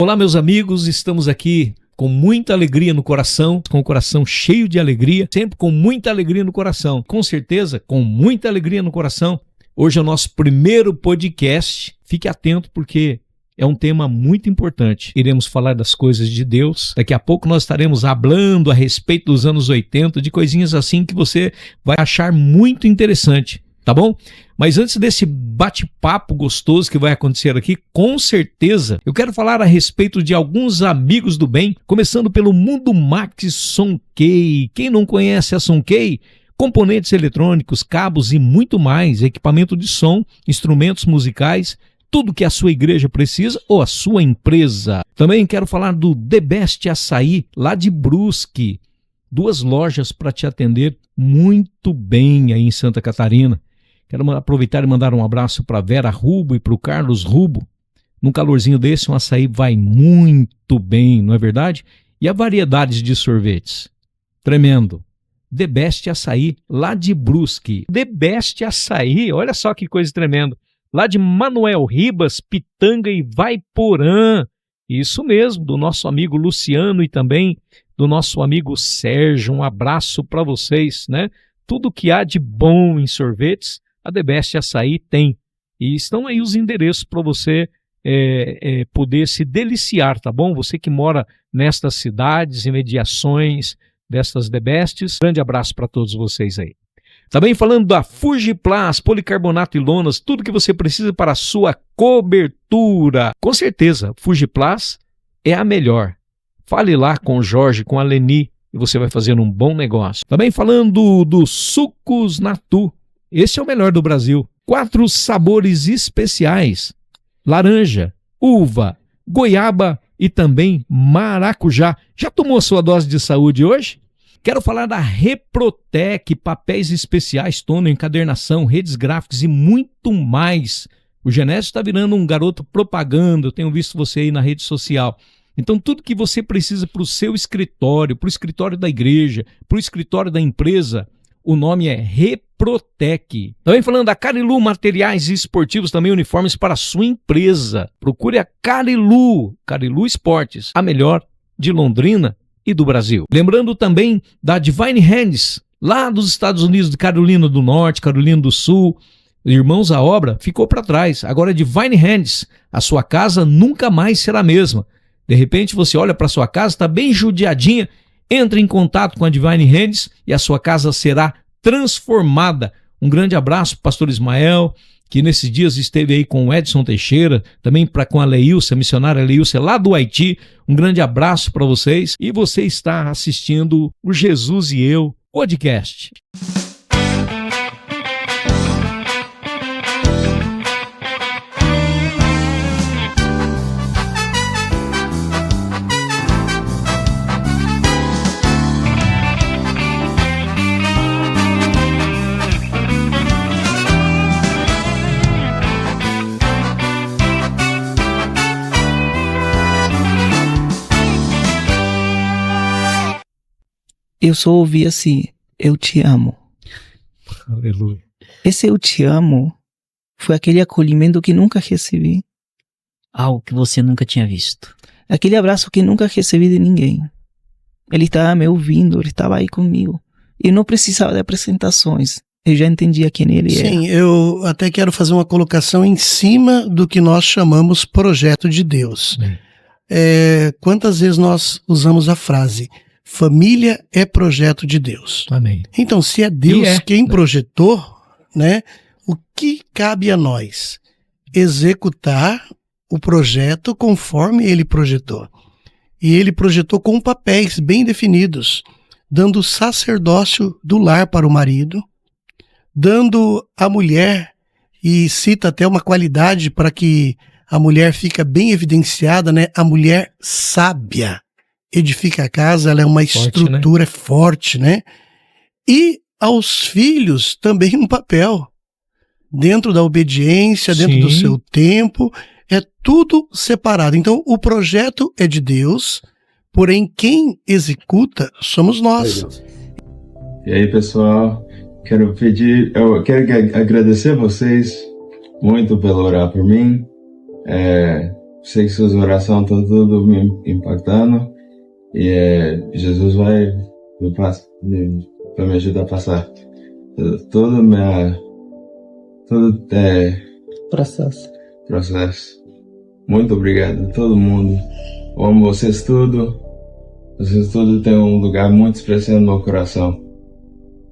Olá, meus amigos, estamos aqui com muita alegria no coração, com o coração cheio de alegria, sempre com muita alegria no coração, com certeza, com muita alegria no coração. Hoje é o nosso primeiro podcast, fique atento porque é um tema muito importante. Iremos falar das coisas de Deus, daqui a pouco nós estaremos falando a respeito dos anos 80, de coisinhas assim que você vai achar muito interessante, tá bom? Mas antes desse bate-papo gostoso que vai acontecer aqui, com certeza, eu quero falar a respeito de alguns amigos do bem, começando pelo Mundo Max Sonkey. Quem não conhece a Sonkey? Componentes eletrônicos, cabos e muito mais, equipamento de som, instrumentos musicais, tudo que a sua igreja precisa ou a sua empresa. Também quero falar do The Best Açaí, lá de Brusque. 2 lojas para te atender muito bem aí em Santa Catarina. Quero aproveitar e mandar um abraço para a Vera Rubo e para o Carlos Rubo. Num calorzinho desse, um açaí vai muito bem, não é verdade? E a variedade de sorvetes? Tremendo. The Best Açaí, lá de Brusque. The Best Açaí, olha só que coisa tremenda. Lá de Manuel Ribas, Pitanga e Vaiporã. Isso mesmo, do nosso amigo Luciano e também do nosso amigo Sérgio. Um abraço para vocês, né? Tudo que há de bom em sorvetes, a The Best Açaí tem. E estão aí os endereços para você poder se deliciar, tá bom? Você que mora nestas cidades, imediações destas The Bests. Grande abraço para todos vocês aí. Também falando da Fugiplas, policarbonato e lonas, tudo que você precisa para a sua cobertura. Com certeza, Fugiplas é a melhor. Fale lá com o Jorge, com a Leni, e você vai fazer um bom negócio. Também falando dos sucos Natu. Esse é o melhor do Brasil. 4 sabores especiais: laranja, uva, goiaba e também maracujá. Já tomou a sua dose de saúde hoje? Quero falar da Reprotec, papéis especiais, toner, encadernação, redes gráficas e muito mais. O Genésio está virando um garoto propaganda, eu tenho visto você aí na rede social. Então tudo que você precisa para o seu escritório, para o escritório da igreja, para o escritório da empresa, o nome é Reprotec. Também falando da Carilu Materiais Esportivos, também uniformes para a sua empresa. Procure a Carilu Esportes, a melhor de Londrina e do Brasil. Lembrando também da Divine Hands, lá dos Estados Unidos, de Carolina do Norte, Carolina do Sul. Irmãos, a obra ficou para trás. Agora é Divine Hands. A sua casa nunca mais será a mesma. De repente você olha para sua casa, está bem judiadinha, entre em contato com a Divine Hands e a sua casa será transformada. Um grande abraço para o pastor Ismael, que nesses dias esteve aí com o Edson Teixeira, também com a Leilce, a missionária Leilce, lá do Haiti. Um grande abraço para vocês. E você está assistindo o Jesus e Eu podcast. Eu só ouvi assim: eu te amo. Aleluia. Esse eu te amo foi aquele acolhimento que nunca recebi. Algo que você nunca tinha visto. Aquele abraço que nunca recebi de ninguém. Ele estava me ouvindo, ele estava aí comigo. Eu não precisava de apresentações. Eu já entendia quem ele era. Sim, eu até quero fazer uma colocação em cima do que nós chamamos projeto de Deus. Quantas vezes nós usamos a frase: família é projeto de Deus. Amém. Então, se é Deus quem projetou, né, o que cabe a nós? Executar o projeto conforme ele projetou. E ele projetou com papéis bem definidos, dando o sacerdócio do lar para o marido, dando a mulher, e cita até uma qualidade para que a mulher fica bem evidenciada, né? A mulher sábia edifica a casa, ela é uma estrutura forte, né? E aos filhos também um papel, dentro da obediência, dentro do seu tempo, é tudo separado. Então o projeto é de Deus, porém quem executa somos nós. E aí, pessoal, eu quero agradecer a vocês muito pelo orar por mim. sei que suas orações estão tudo me impactando. E Jesus vai me ajudar a passar todo processo. Muito obrigado a todo mundo. Eu amo vocês tudo. Vocês tudo têm um lugar muito especial no meu coração.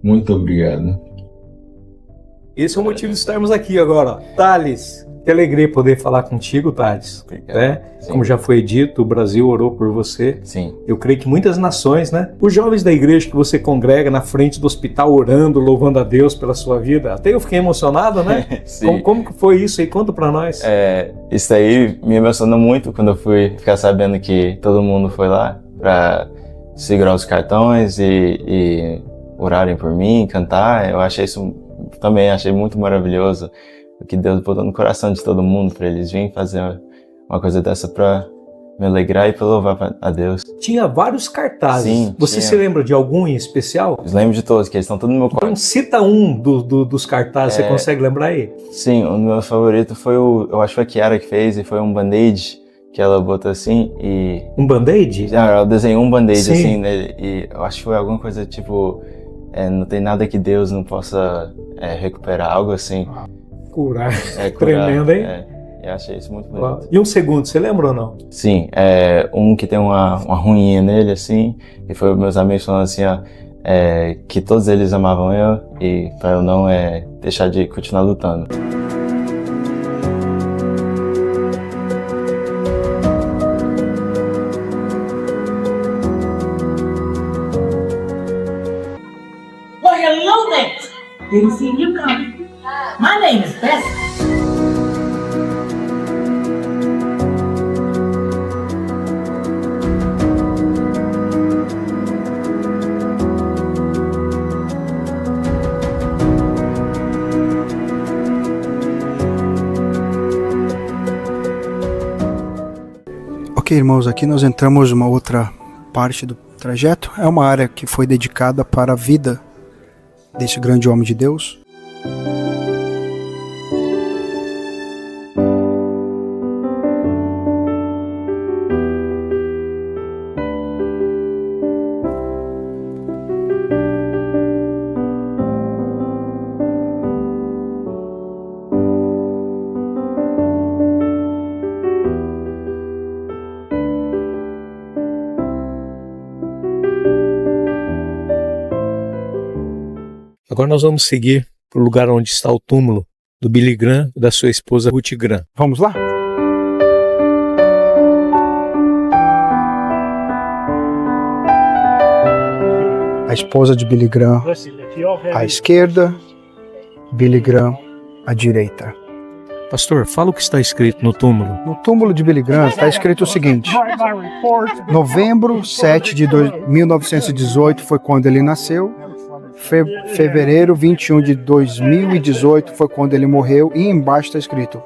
Muito obrigado. Esse é o motivo de estarmos aqui agora. Thales, que alegria poder falar contigo, Thales. Né? Como já foi dito, o Brasil orou por você. Sim. Eu creio que muitas nações, né? Os jovens da igreja que você congrega na frente do hospital orando, louvando a Deus pela sua vida. Até eu fiquei emocionado, né? Sim. Como que foi isso aí? Conta pra nós. Isso aí me emocionou muito quando eu fui ficar sabendo que todo mundo foi lá pra segurar os cartões e orarem por mim, cantar. Eu achei isso também, achei muito maravilhoso. O que Deus botou no coração de todo mundo para eles virem fazer uma coisa dessa para me alegrar e para louvar a Deus. Tinha vários cartazes. Sim, Você tinha. se lembra de algum em especial? Eu lembro de todos, que eles estão todos no meu quarto. Então cita um dos cartazes, você consegue lembrar aí? Sim, o meu favorito foi eu acho que foi a Kiara que fez, e foi um band-aid que ela botou assim e... Um band-aid? Ela desenhou um band-aid Sim. assim nele, e eu acho que foi alguma coisa tipo... não tem nada que Deus não possa recuperar, algo assim. Curar. Curar. Tremendo, hein? Eu achei isso muito bonito. E um segundo, você lembra ou não? Sim, um que tem uma ruinha nele, assim, e foi meus amigos falando assim, ó, que todos eles amavam eu, e pra eu não deixar de continuar lutando. Well, hello there. Didn't see you coming. My name is Bessie. Ok, irmãos, aqui nós entramos numa outra parte do trajeto. É uma área que foi dedicada para a vida desse grande homem de Deus. Agora nós vamos seguir para o lugar onde está o túmulo do Billy Graham e da sua esposa Ruth Graham. Vamos lá? A esposa de Billy Graham à esquerda, Billy Graham à direita. Pastor, fala o que está escrito no túmulo. No túmulo de Billy Graham está escrito o seguinte: novembro 7 de 1918 foi quando ele nasceu. Fevereiro 21 de 2018 foi quando ele morreu, e embaixo está escrito: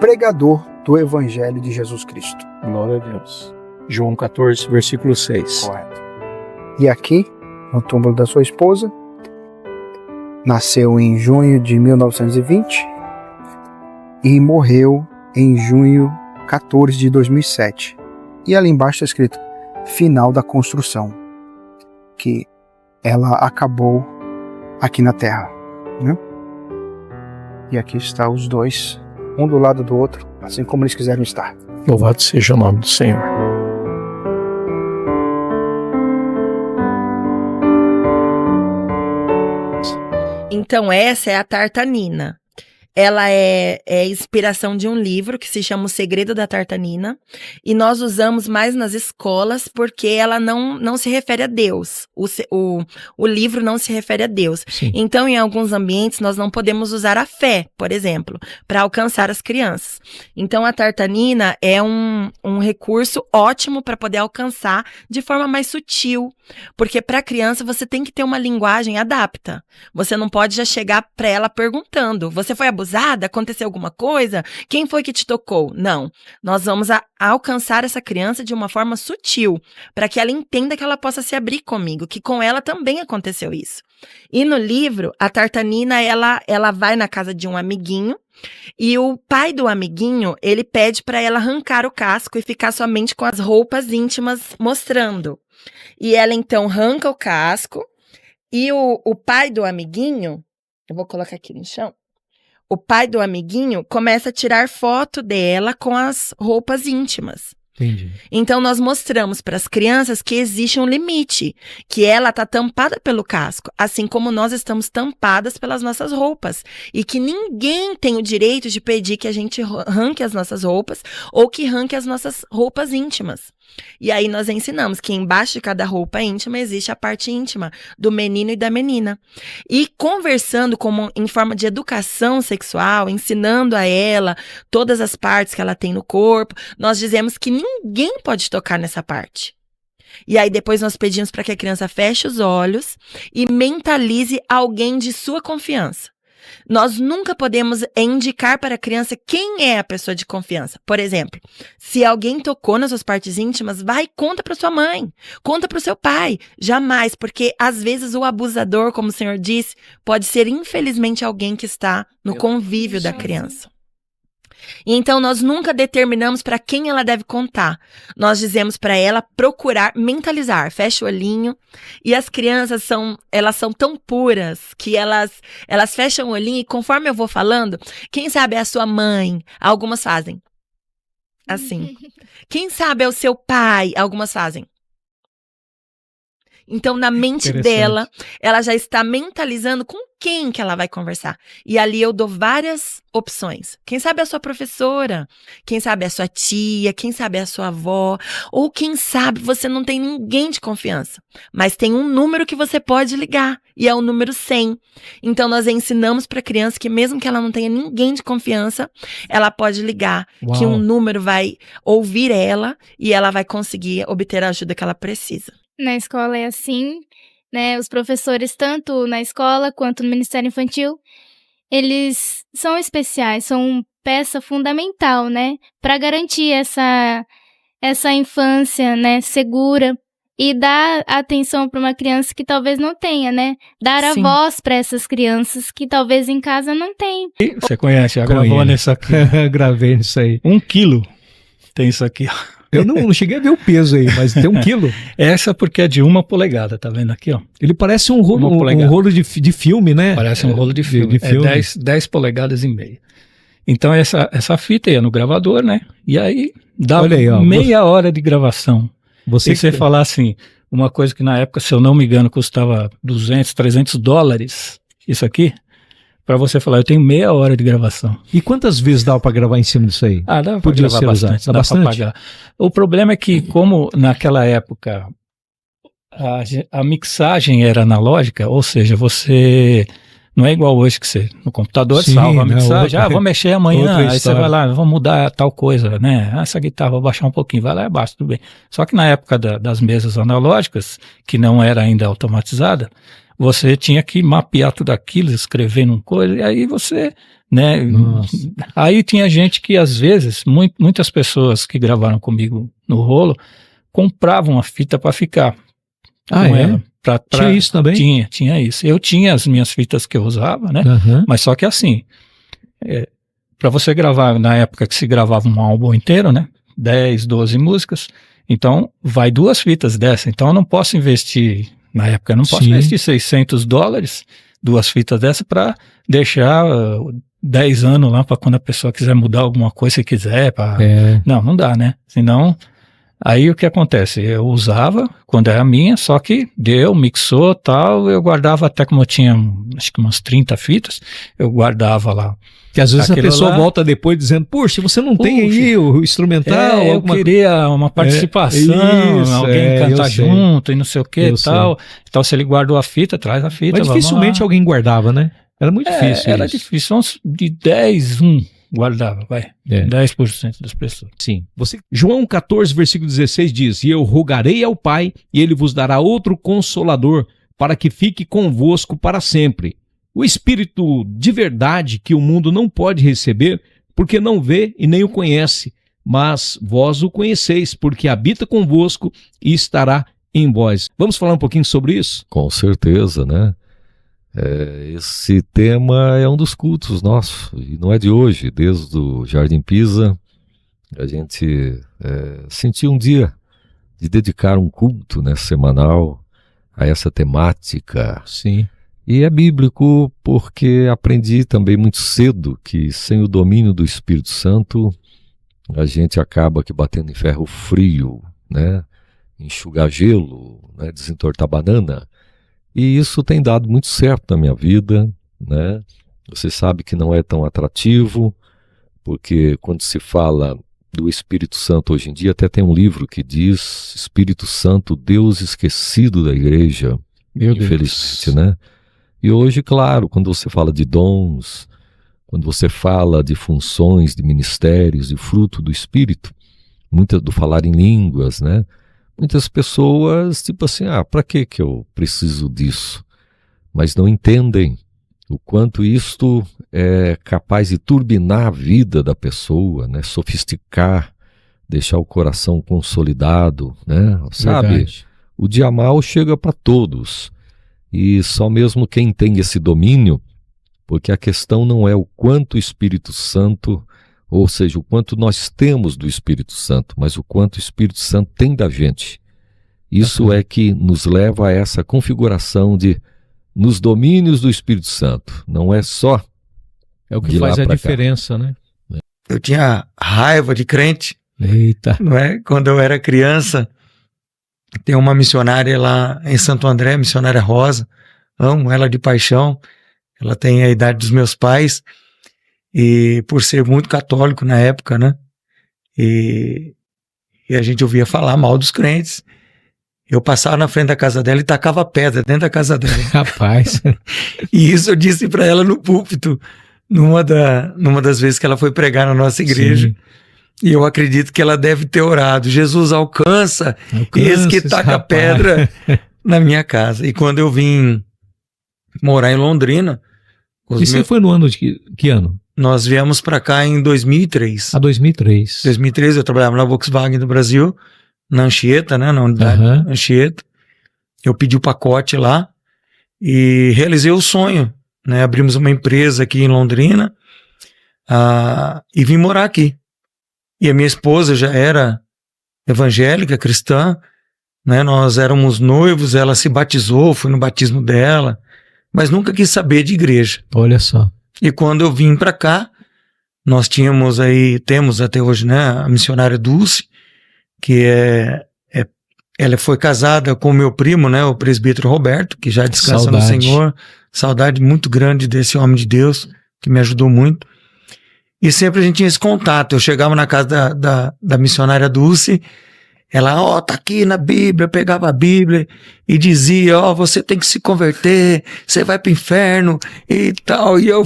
pregador do Evangelho de Jesus Cristo. Glória a Deus. João 14, versículo 6. Correto. E aqui, no túmulo da sua esposa, nasceu em junho de 1920 e morreu em junho 14 de 2007. E ali embaixo está escrito: final da construção, que ela acabou aqui na Terra, né? E aqui está os dois, um do lado do outro, assim como eles quiseram estar. Louvado seja o nome do Senhor. Então essa é a Tartanina. Ela é inspiração de um livro que se chama O Segredo da Tartanina, e nós usamos mais nas escolas porque ela não se refere a Deus. O livro não se refere a Deus. Sim. Então, em alguns ambientes, nós não podemos usar a fé, por exemplo, para alcançar as crianças. Então, a Tartanina é um recurso ótimo para poder alcançar de forma mais sutil, porque para a criança você tem que ter uma linguagem adapta. Você não pode já chegar para ela perguntando: você foi abusado? abusada? Aconteceu alguma coisa? Quem foi que te tocou? Não. Nós vamos alcançar essa criança de uma forma sutil, para que ela entenda que ela possa se abrir comigo, que com ela também aconteceu isso. E no livro, a Tartanina, ela vai na casa de um amiguinho, e o pai do amiguinho, ele pede para ela arrancar o casco e ficar somente com as roupas íntimas mostrando. E ela então arranca o casco, e o pai do amiguinho, eu vou colocar aqui no chão, o pai do amiguinho começa a tirar foto dela com as roupas íntimas. Entendi. Então, nós mostramos para as crianças que existe um limite, que ela está tampada pelo casco, assim como nós estamos tampadas pelas nossas roupas, e que ninguém tem o direito de pedir que a gente arranque as nossas roupas ou que arranque as nossas roupas íntimas. E aí nós ensinamos que embaixo de cada roupa íntima existe a parte íntima do menino e da menina. E conversando em forma de educação sexual, ensinando a ela todas as partes que ela tem no corpo, nós dizemos que ninguém pode tocar nessa parte. E aí depois nós pedimos para que a criança feche os olhos e mentalize alguém de sua confiança. Nós nunca podemos indicar para a criança quem é a pessoa de confiança. Por exemplo, se alguém tocou nas suas partes íntimas, vai e conta para sua mãe, conta para o seu pai. Jamais, porque às vezes o abusador, como o senhor disse, pode ser infelizmente alguém que está no convívio da criança. E então nós nunca determinamos para quem ela deve contar. Nós dizemos para ela procurar mentalizar, fecha o olhinho. E as crianças elas são tão puras que elas fecham o olhinho e conforme eu vou falando, quem sabe é a sua mãe, algumas fazem assim. Quem sabe é o seu pai, algumas fazem. Então, na mente dela, ela já está mentalizando com quem que ela vai conversar. E ali eu dou várias opções. Quem sabe é a sua professora, quem sabe é a sua tia, quem sabe é a sua avó, ou quem sabe você não tem ninguém de confiança, mas tem um número que você pode ligar, e é o número 100. Então, nós ensinamos para a criança que mesmo que ela não tenha ninguém de confiança, ela pode ligar, que um número vai ouvir ela e ela vai conseguir obter a ajuda que ela precisa. Na escola é assim, né? Os professores, tanto na escola quanto no Ministério Infantil, eles são especiais, são peça fundamental, né? Para garantir essa infância, né, segura e dar atenção para uma criança que talvez não tenha, né? Dar a voz para essas crianças que talvez em casa não tem. Você conhece, gravou nisso aqui. Gravei nisso aí. 1 quilo tem isso aqui, ó. Eu não cheguei a ver o peso aí, mas tem 1 quilo. Essa porque é de 1 polegada, tá vendo aqui, ó? Ele parece um rolo de filme, né? Parece um rolo de filme. É 10 polegadas e meia. Então essa fita ia no gravador, né? E aí dava meia hora de gravação. Você falar assim, uma coisa que na época, se eu não me engano, custava $200, $300, isso aqui, para você falar, eu tenho meia hora de gravação. E quantas vezes dava para gravar em cima disso aí? Ah, dava para gravar bastante. Dá para pagar. O problema é que, como naquela época a mixagem era analógica, ou seja, você não é igual hoje que você no computador salva a mixagem, vou mexer amanhã, aí você vai lá, vou mudar tal coisa, né? Essa guitarra vou baixar um pouquinho, vai lá e abaixa, tudo bem. Só que na época das mesas analógicas, que não era ainda automatizada, você tinha que mapear tudo aquilo, escrever num coisa, e aí você, né? Nossa. Aí tinha gente que, às vezes, muitas pessoas que gravaram comigo no rolo, compravam a fita para ficar com ela. Tinha isso também? Tinha isso. Eu tinha as minhas fitas que eu usava, né? Mas só que assim, para você gravar, na época que se gravava um álbum inteiro, né? 10, 12 músicas, então vai 2 fitas dessa, então eu não posso investir... Na época eu não posso investir $600, 2 fitas dessa para deixar 10 anos lá para quando a pessoa quiser mudar alguma coisa, se quiser. Não dá, né? Senão, aí o que acontece? Eu usava quando era minha, só que mixou tal, eu guardava até como eu tinha acho que umas 30 fitas, eu guardava lá. Que às vezes a pessoa volta depois dizendo, poxa, você não tem aí o instrumental? Eu queria uma participação, alguém cantar junto e não sei o que e tal. Então se ele guardou a fita, traz a fita. Mas dificilmente alguém guardava, né? Era muito difícil. Era difícil, uns de 10, guardava, 10% das pessoas. Sim. João 14, versículo 16 diz, e eu rogarei ao Pai, e ele vos dará outro Consolador, para que fique convosco para sempre, o Espírito de verdade que o mundo não pode receber, porque não vê e nem o conhece, mas vós o conheceis, porque habita convosco e estará em vós. Vamos falar um pouquinho sobre isso? Com certeza, né? Esse tema é um dos cultos nossos, e não é de hoje. Desde o Jardim Pisa, a gente sentiu um dia de dedicar um culto, né, semanal a essa temática. Sim. E é bíblico porque aprendi também muito cedo que sem o domínio do Espírito Santo a gente acaba que batendo em ferro frio, né? Enxugar gelo, né? Desentortar banana. E isso tem dado muito certo na minha vida, né? Você sabe que não é tão atrativo, porque quando se fala do Espírito Santo hoje em dia, até tem um livro que diz Espírito Santo, Deus esquecido da igreja, Meu infelizmente, Deus. né? E hoje, claro, quando você fala de dons, quando você fala de funções, de ministérios, de fruto do Espírito, muito do falar em línguas, né? Muitas pessoas, tipo assim, para que eu preciso disso? Mas não entendem o quanto isto é capaz de turbinar a vida da pessoa, né? Sofisticar, deixar o coração consolidado, né? Sabe? Verdade. O dia mal chega para todos. E só mesmo quem tem esse domínio, porque a questão não é o quanto o Espírito Santo, ou seja, o quanto nós temos do Espírito Santo, mas o quanto o Espírito Santo tem da gente. Isso é que nos leva a essa configuração de nos domínios do Espírito Santo. Não é só É o que faz a diferença, né? Eu tinha raiva de crente. Eita. Não é? Quando eu era criança, tem uma missionária lá em Santo André, missionária Rosa. Amo ela de paixão. Ela tem a idade dos meus pais. E por ser muito católico na época, né? E a gente ouvia falar mal dos crentes. Eu passava na frente da casa dela e tacava pedra dentro da casa dela. Rapaz. E isso eu disse para ela no púlpito, numa das vezes que ela foi pregar na nossa igreja. Sim. E eu acredito que ela deve ter orado. Jesus alcança esse que taca pedra na minha casa. E quando eu vim morar em Londrina... E você foi no ano de que ano? Nós viemos para cá em 2003. 2003. 2003 eu trabalhava na Volkswagen do Brasil, na Anchieta, né, na unidade Anchieta. Eu pedi o pacote lá e realizei o sonho, né? Abrimos uma empresa aqui em Londrina e vim morar aqui. E a minha esposa já era evangélica, cristã, né? Nós éramos noivos, ela se batizou, fui no batismo dela, mas nunca quis saber de igreja. Olha só. E quando eu vim para cá, nós temos até hoje, né, a missionária Dulce, que ela foi casada com o meu primo, né, o presbítero Roberto, que já descansa no Senhor. Saudade muito grande desse homem de Deus, que me ajudou muito. E sempre a gente tinha esse contato. Eu chegava na casa da missionária Dulce, ela, tá aqui na Bíblia, eu pegava a Bíblia e dizia, você tem que se converter, você vai pro inferno e tal. E eu,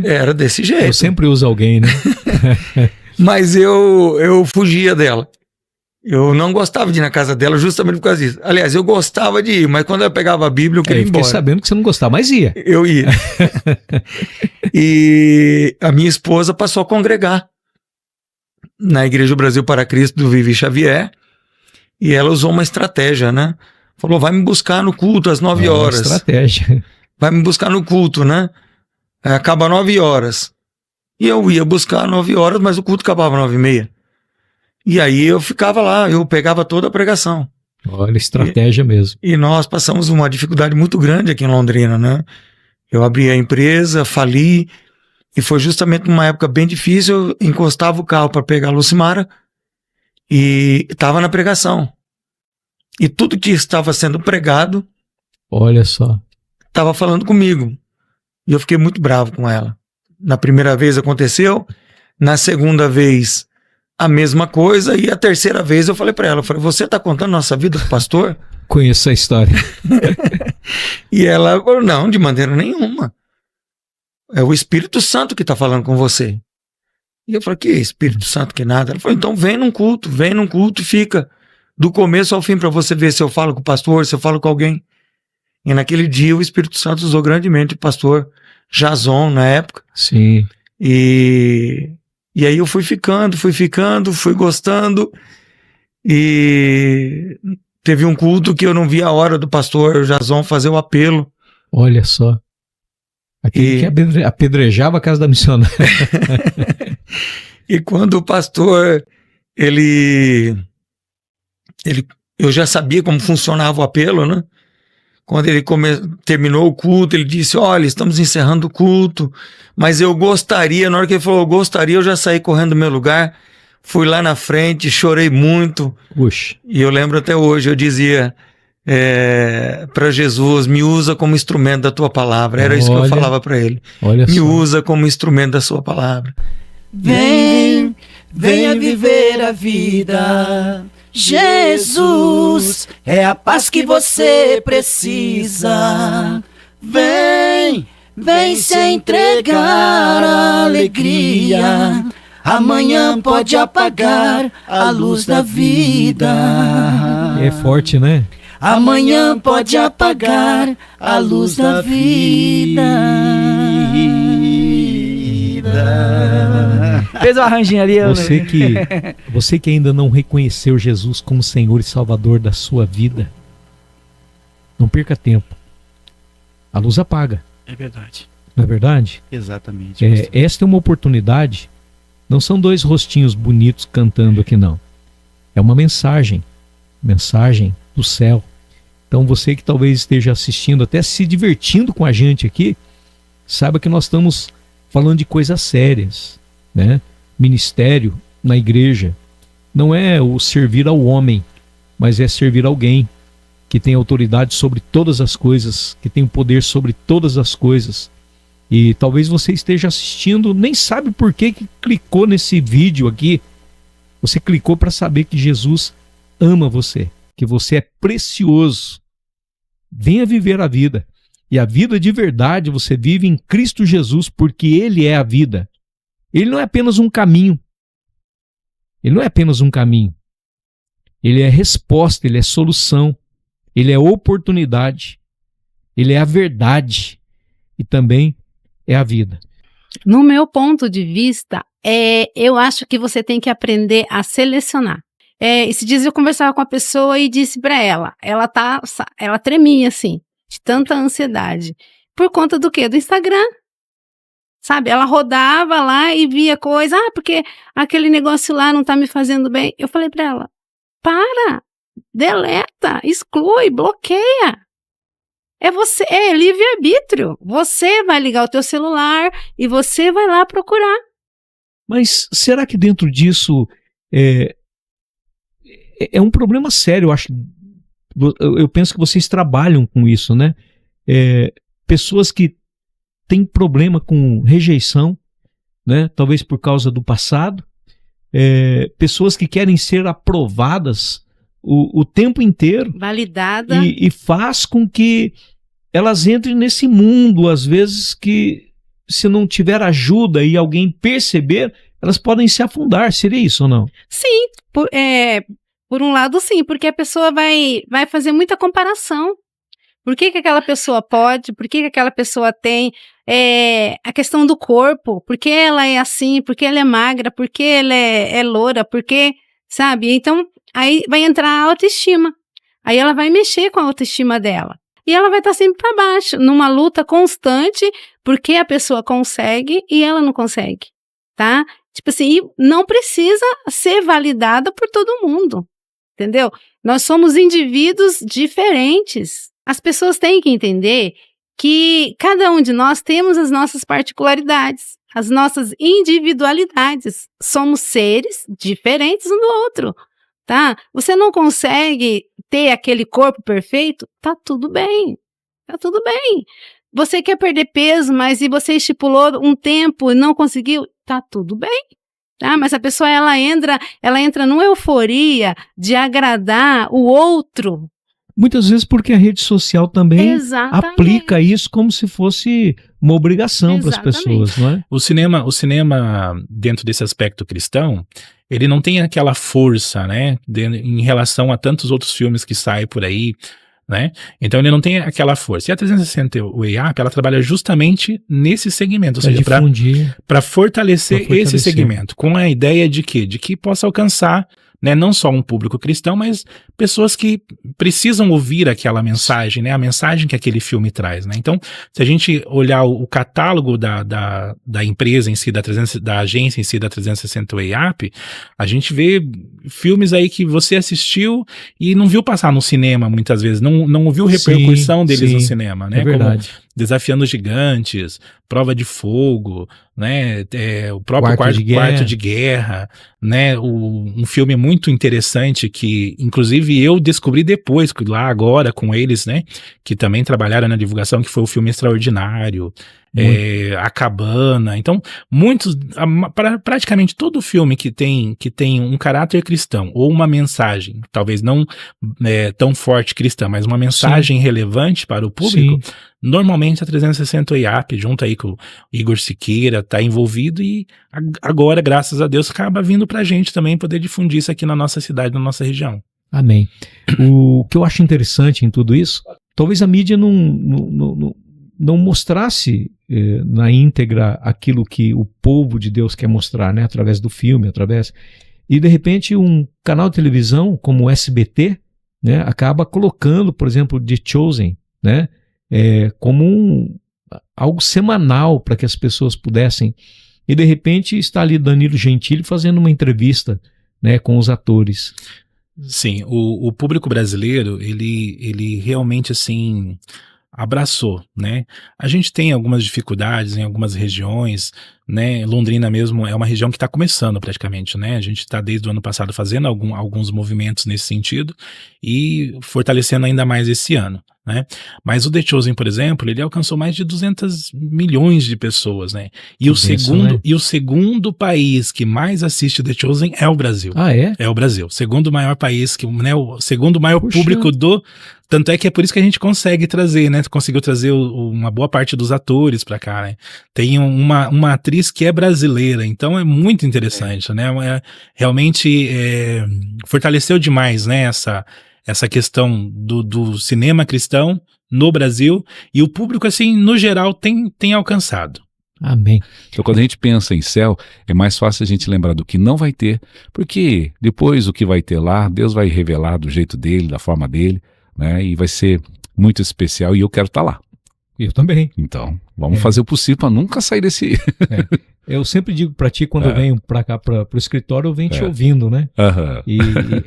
era desse jeito. Eu sempre uso alguém, né? Mas eu fugia dela. Eu não gostava de ir na casa dela justamente por causa disso. Aliás, eu gostava de ir, mas quando eu pegava a Bíblia, eu queria ir embora. Eu fiquei sabendo que você não gostava, mas ia. Eu ia. E a minha esposa passou a congregar na Igreja do Brasil para Cristo do Vivi Xavier. E ela usou uma estratégia, né? Falou, vai me buscar no culto às 9 horas. Estratégia. Vai me buscar no culto, né? Acaba às 9 horas. E eu ia buscar às 9 horas, mas o culto acabava às 9h30. E aí eu ficava lá, eu pegava toda a pregação. Olha, estratégia mesmo. E nós passamos uma dificuldade muito grande aqui em Londrina, né? Eu abri a empresa, fali, e foi justamente numa época bem difícil, eu encostava o carro para pegar a Lucimara, e estava na pregação. E tudo que estava sendo pregado... Olha só. Estava falando comigo. E eu fiquei muito bravo com ela. Na primeira vez aconteceu. Na segunda vez, a mesma coisa. E a terceira vez eu falei para ela, você está contando nossa vida pro pastor? Conheço a história. E ela falou, não, de maneira nenhuma. É o Espírito Santo que está falando com você. E eu falei, que Espírito Santo, que nada. Ela falou, então vem num culto e fica do começo ao fim para você ver se eu falo com o pastor, se eu falo com alguém. E naquele dia o Espírito Santo usou grandemente o pastor Jason na época. Sim. E aí eu fui ficando, fui gostando. E teve um culto que eu não vi a hora do pastor Jason fazer o apelo. Olha só. Aquele que apedrejava a casa da missionária. E quando o pastor, eu já sabia como funcionava o apelo, né? Quando ele terminou o culto, ele disse, olha, estamos encerrando o culto, mas eu gostaria, na hora que ele falou, eu gostaria, eu já saí correndo do meu lugar, fui lá na frente, chorei muito. Puxa. E eu lembro até hoje, eu dizia para Jesus, me usa como instrumento da tua palavra. Era isso que eu falava para ele. Me usa como instrumento da sua palavra. Venha viver a vida. Jesus é a paz que você precisa. Vem se entregar a alegria. Amanhã pode apagar a luz da vida. É forte, né? Amanhã pode apagar a luz da vida. Fez o arranjinho ali. Você que ainda não reconheceu Jesus como Senhor e Salvador da sua vida, não perca tempo. A luz apaga. É verdade. Não é verdade? Exatamente. Esta é uma oportunidade. Não são dois rostinhos bonitos cantando aqui, não. É uma mensagem do céu. Então você que talvez esteja assistindo, até se divertindo com a gente aqui, saiba que nós estamos falando de coisas sérias, né? Ministério na igreja não é o servir ao homem, mas é servir alguém que tem autoridade sobre todas as coisas, que tem poder sobre todas as coisas. E talvez você esteja assistindo, nem sabe por que clicou nesse vídeo aqui. Você clicou para saber que Jesus ama você, que você é precioso. Venha viver a vida. E a vida de verdade você vive em Cristo Jesus, porque Ele é a vida. Ele não é apenas um caminho. Ele não é apenas um caminho. Ele é resposta, Ele é solução. Ele é oportunidade. Ele é a verdade. E também é a vida. No meu ponto de vista, eu acho que você tem que aprender a selecionar. Esses dias eu conversava com a pessoa e disse para ela tremia assim, de tanta ansiedade. Por conta do quê? Do Instagram. Sabe? Ela rodava lá e via coisa, porque aquele negócio lá não tá me fazendo bem. Eu falei para ela, para, deleta, exclui, bloqueia. É livre-arbítrio. Você vai ligar o teu celular e você vai lá procurar. Mas será que dentro disso é um problema sério? Eu penso que vocês trabalham com isso, né? Pessoas que têm problema com rejeição, né? Talvez por causa do passado. Pessoas que querem ser aprovadas o tempo inteiro. Validada. E faz com que elas entrem nesse mundo, às vezes, que se não tiver ajuda e alguém perceber, elas podem se afundar. Seria isso ou não? Sim, por um lado sim, porque a pessoa vai fazer muita comparação. Por que aquela pessoa pode? Por que aquela pessoa tem? A questão do corpo, por que ela é assim? Por que ela é magra? Por que ela é loura? Por que, sabe? Então, aí vai entrar a autoestima. Aí ela vai mexer com a autoestima dela. E ela vai estar sempre para baixo, numa luta constante, porque a pessoa consegue e ela não consegue, tá? Tipo assim, não precisa ser validada por todo mundo, entendeu? Nós somos indivíduos diferentes. As pessoas têm que entender que cada um de nós temos as nossas particularidades, as nossas individualidades. Somos seres diferentes um do outro, tá? Você não consegue ter aquele corpo perfeito? Tá tudo bem, tá tudo bem. Você quer perder peso, mas e você estipulou um tempo e não conseguiu? Tá tudo bem. Tá? Mas a pessoa ela entra numa euforia de agradar o outro. Muitas vezes porque a rede social também aplica isso como se fosse uma obrigação para as pessoas, não é? O cinema, dentro desse aspecto cristão, ele não tem aquela força, né, em relação a tantos outros filmes que saem por aí, né? Então ele não tem aquela força. E a 360 EAP, ela trabalha justamente nesse segmento, ou seja, para fortalecer esse segmento, com a ideia de quê? De que possa alcançar, né, não só um público cristão, mas pessoas que precisam ouvir aquela mensagem, né, a mensagem que aquele filme traz, né? Então, se a gente olhar o catálogo da empresa em si, da agência em si, da 360 EAP, a gente vê filmes aí que você assistiu e não viu passar no cinema muitas vezes, não viu repercussão deles no cinema, né? É verdade. Como Desafiando os Gigantes, Prova de Fogo, né? O próprio Quarto de Guerra, né? Um filme muito interessante que, inclusive, eu descobri depois, lá agora com eles, né? Que também trabalharam na divulgação, que foi o filme Extraordinário, A Cabana. Então, praticamente todo filme que tem um caráter cristão ou uma mensagem, talvez não tão forte cristã, mas uma mensagem relevante para o público, normalmente a 360 EAP, junto aí com o Igor Siqueira, está envolvido e agora, graças a Deus, acaba vindo para a gente também poder difundir isso aqui na nossa cidade, na nossa região. Amém. O que eu acho interessante em tudo isso, talvez a mídia não mostrasse na íntegra aquilo que o povo de Deus quer mostrar, né? Através do filme, e de repente um canal de televisão como o SBT, né? Acaba colocando, por exemplo, The Chosen, né? Como algo semanal para que as pessoas pudessem, e de repente está ali Danilo Gentili fazendo uma entrevista, né, com os atores. Sim, o público brasileiro, ele realmente, assim, abraçou, né? A gente tem algumas dificuldades em algumas regiões, né? Londrina mesmo é uma região que está começando praticamente, né? A gente está desde o ano passado fazendo alguns movimentos nesse sentido e fortalecendo ainda mais esse ano, né? Mas o The Chosen, por exemplo, ele alcançou mais de 200 milhões de pessoas, né? E o segundo país que mais assiste The Chosen é o Brasil. Ah, é? É o Brasil. O segundo maior país, né? O segundo maior público do... Tanto é que é por isso que a gente consegue trazer, né? Conseguiu trazer uma boa parte dos atores pra cá, né? Tem uma atriz que é brasileira, então é muito interessante, né? Realmente fortaleceu demais, né? Essa questão do cinema cristão no Brasil, e o público, assim, no geral, tem alcançado. Amém. Então, quando a gente pensa em céu, é mais fácil a gente lembrar do que não vai ter, porque depois o que vai ter lá, Deus vai revelar do jeito dele, da forma dele, né? E vai ser muito especial, e eu quero estar lá. Eu também. Então, vamos fazer o possível para nunca sair desse... Eu sempre digo para ti, quando eu venho para cá, para o escritório, eu venho te ouvindo, né? E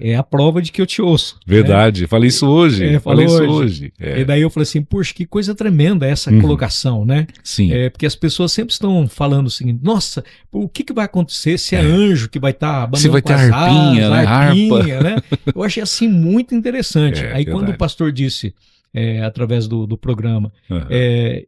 é a prova de que eu te ouço. Verdade, né? Falei isso hoje. Falei isso hoje. E daí eu falei assim, puxa, que coisa tremenda essa colocação, né? Sim. Porque as pessoas sempre estão falando o seguinte, nossa, o que vai acontecer se é anjo que vai estar se vai ter arpinha, né? Eu achei assim muito interessante. Aí quando o pastor disse, através do programa,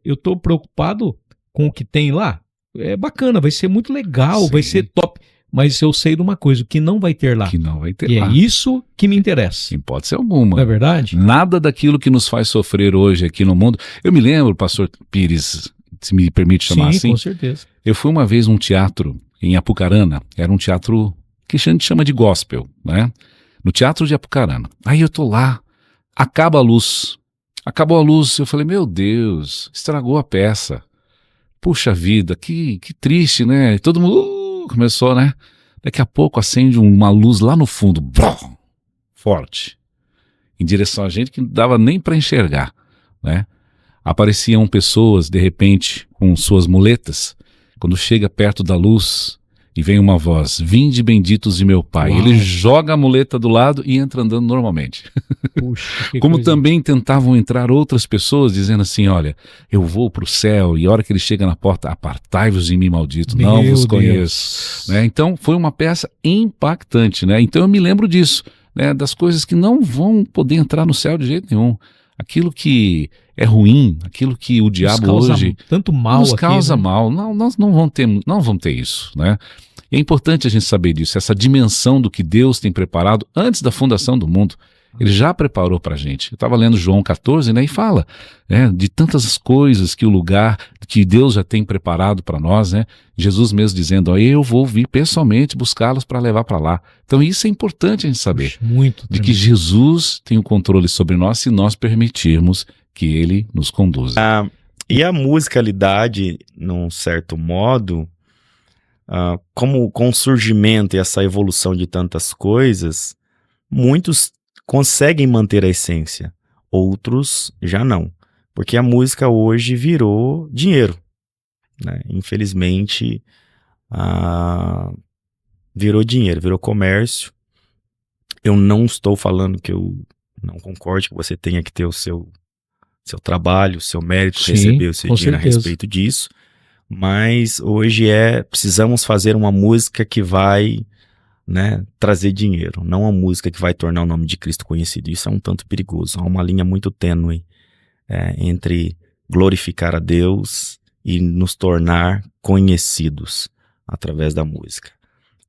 eu estou preocupado com o que tem lá. É bacana, vai ser muito legal, vai ser top. Mas eu sei de uma coisa, o que não vai ter lá. Que não vai ter e lá. É isso que me interessa. Em hipótese alguma. Não é verdade? Nada daquilo que nos faz sofrer hoje aqui no mundo. Eu me lembro, pastor Pires, se me permite chamar assim. Sim, com certeza. Eu fui uma vez num teatro em Apucarana. Era um teatro que a gente chama de gospel, né? No Teatro de Apucarana. Aí eu tô lá, acaba a luz. Acabou a luz, eu falei, meu Deus, estragou a peça. Puxa vida, que triste, né? Todo mundo começou, né? Daqui a pouco acende uma luz lá no fundo, forte, em direção a gente que não dava nem para enxergar, né? Apareciam pessoas, de repente, com suas muletas. Quando chega perto da luz e vem uma voz, vinde benditos de meu Pai. Uau. Ele joga a muleta do lado e entra andando normalmente. Puxa, como também tentavam entrar outras pessoas dizendo assim, olha, eu vou para o céu, e a hora que ele chega na porta, apartai-vos de mim, maldito, não vos conheço. Né? Então foi uma peça impactante, né? Então eu me lembro disso, né? Das coisas que não vão poder entrar no céu de jeito nenhum. Aquilo que é ruim, aquilo que o diabo hoje tanto mal nos aqui, causa né? mal, nós não vamos ter isso, né? E é importante a gente saber disso, essa dimensão do que Deus tem preparado antes da fundação do mundo. Ele já preparou para a gente. Eu estava lendo João 14, né, e fala de tantas coisas que o lugar que Deus já tem preparado para nós, né? Jesus mesmo dizendo, ó, eu vou vir pessoalmente buscá-los para levar para lá. Então isso é importante a gente saber, de que Jesus tem o controle sobre nós se nós permitirmos que Ele nos conduza. E a musicalidade, num certo modo, como com o surgimento e essa evolução de tantas coisas, muitos conseguem manter a essência, outros já não. Porque a música hoje virou dinheiro, né? Infelizmente, virou dinheiro, virou comércio. Eu não estou falando que eu não concordo que você tenha que ter o seu trabalho, o seu mérito, receber o seu dinheiro a respeito disso. Mas hoje precisamos fazer uma música que vai, né, trazer dinheiro, não uma música que vai tornar o nome de Cristo conhecido. Isso é um tanto perigoso, há uma linha muito tênue entre glorificar a Deus e nos tornar conhecidos através da música.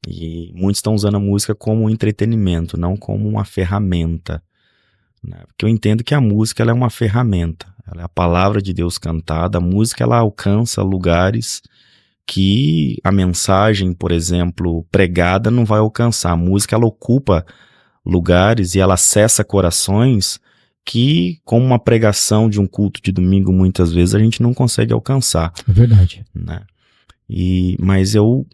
E muitos estão usando a música como um entretenimento, não como uma ferramenta, né? Porque eu entendo que a música ela é uma ferramenta, ela é a palavra de Deus cantada. A música ela alcança lugares que a mensagem, por exemplo, pregada não vai alcançar. A música ela ocupa lugares e ela acessa corações que, com uma pregação de um culto de domingo, muitas vezes a gente não consegue alcançar. É verdade. Né? Mas eu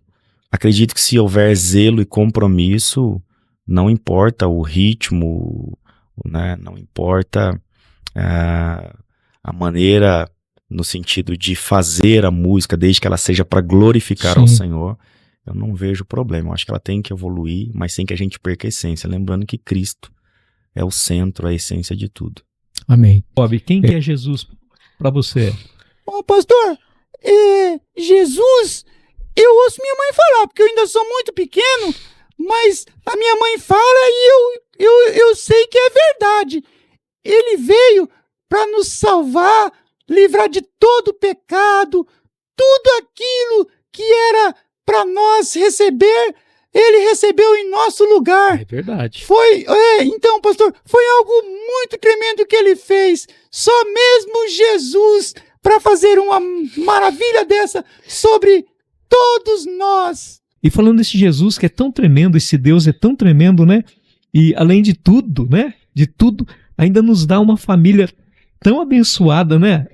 acredito que se houver zelo e compromisso, não importa o ritmo, né? Não importa a maneira, no sentido de fazer a música, desde que ela seja para glorificar ao Senhor, eu não vejo problema. Eu acho que ela tem que evoluir, mas sem que a gente perca a essência. Lembrando que Cristo é o centro, a essência de tudo. Amém. Bob, quem que é Jesus para você? Pastor, Jesus, eu ouço minha mãe falar, porque eu ainda sou muito pequeno, mas a minha mãe fala e eu sei que é verdade. Ele veio para nos salvar, livrar de todo pecado, tudo aquilo que era para nós receber, ele recebeu em nosso lugar. É verdade. Então, pastor, foi algo muito tremendo que ele fez. Só mesmo Jesus para fazer uma maravilha dessa sobre todos nós. E falando desse Jesus que é tão tremendo, esse Deus é tão tremendo, né? E além de tudo, né? De tudo, ainda nos dá uma família tão abençoada, né?